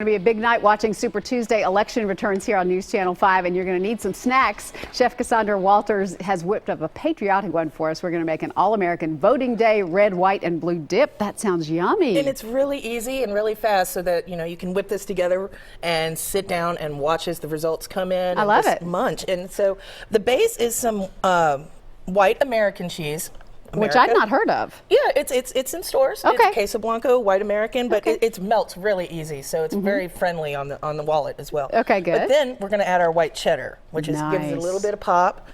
It's going to be a big night watching Super Tuesday. Election returns here on News Channel 5, and you're going to need some snacks. Chef Cassandra Walters has whipped up a patriotic one for us. We're going to make an all-American voting day red, white, and blue dip. That sounds yummy. And it's really easy and really fast, so that you can whip this together and sit down and watch as the results come in. I love it. Munch. And so the base is some white American cheese. Which I've not heard of. Yeah, it's in stores. Okay. It's Queso Blanco, white American, but Okay. it melts really easy, so it's very friendly on the wallet as well. Okay, good. But then we're going to add our white cheddar, which gives it a little bit of pop,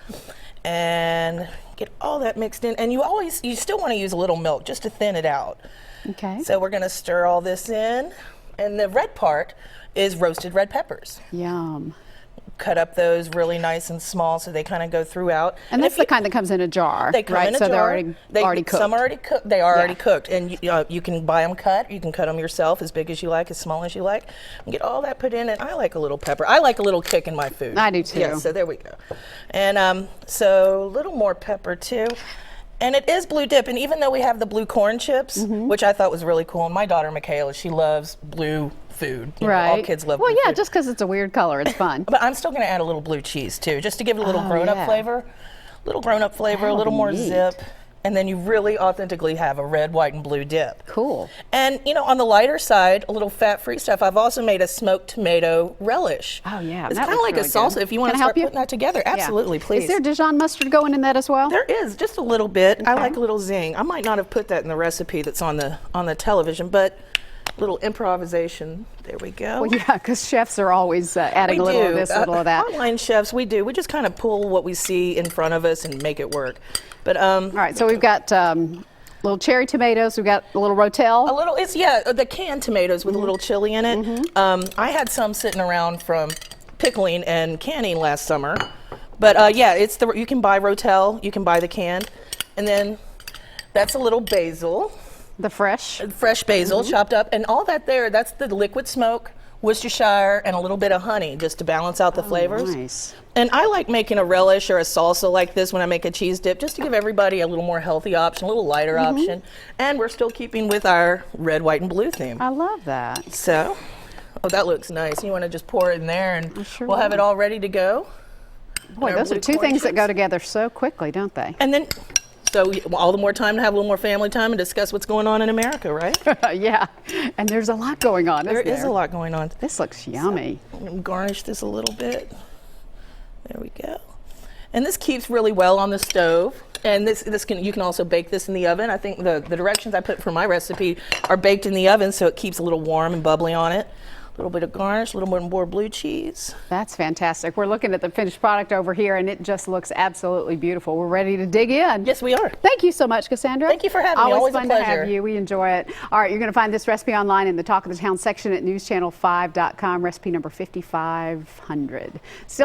and get all that mixed in. And you still want to use a little milk just to thin it out. Okay. So we're going to stir all this in, and the red part is roasted red peppers. Yum. Cut up those really nice and small so they kind of go throughout. And that's the kind that comes in a jar, they come right? in a so jar. They're already cooked. Some are already cooked. They are already cooked, and you can buy them cut. You can cut them yourself, as big as you like, as small as you like, and get all that put in. And I like a little pepper. I like a little kick in my food. I do too. Yeah, so there we go. And so a little more pepper too. And it is blue dip, and even though we have the blue corn chips, which I thought was really cool, and my daughter Michaela, she loves blue food. Right. All kids love blue Well, yeah, food. just because it's a weird color, it's fun. But I'm still going to add a little blue cheese too, just to give it a little grown-up flavor. A little more neat. zip. And then you really authentically have a red, white, and blue dip. Cool. And on the lighter side, a little fat-free stuff. I've also made a smoked tomato relish. Oh, yeah. It's that kind of like looks a really salsa. good. If you want Can to I start help you? putting that together, absolutely, please. Is there Dijon mustard going in that as well? There is, just a little bit. I Okay. like a little zing. I might not have put that in the recipe that's on the television, but a little improvisation. There we go. Well, yeah, because chefs are always adding a little of this, a little of that. Online chefs, we just kind of pull what we see in front of us and make it work. But All right, so we've got little cherry tomatoes. We've got a little rotel. the canned tomatoes with a little chili in it. I had some sitting around from pickling and canning last summer. But you can buy rotel, you can buy the canned, and then that's a little basil. The fresh Basil chopped up, and all that's the liquid smoke, Worcestershire, and a little bit of honey just to balance out the flavors. Nice. And I like making a relish or a salsa like this when I make a cheese dip, just to give everybody a little more healthy option, a little lighter option. And we're still keeping with our red, white, and blue theme. I love that. So, that looks nice. You want to just pour it in there, and sure we'll have will. it all ready to go. Boy, those are two things that go together so quickly, don't they? And then, so all the more time to have a little more family time and discuss what's going on in America, right? Yeah, and there's a lot going on, There isn't is a lot going on. This looks yummy. So, I'm gonna garnish this a little bit. There we go. And this keeps really well on the stove. And you can also bake this in the oven. I think the directions I put for my recipe are baked in the oven, so it keeps a little warm and bubbly on it. A little bit of garnish, a little more blue cheese. That's fantastic. We're looking at the finished product over here, and it just looks absolutely beautiful. We're ready to dig in. Yes, we are. Thank you so much, Cassandra. Thank you for having me. Always Always a fun to pleasure. have you. We enjoy it. All right, you're going to find this recipe online in the Talk of the Town section at newschannel5.com, recipe number 5500. Still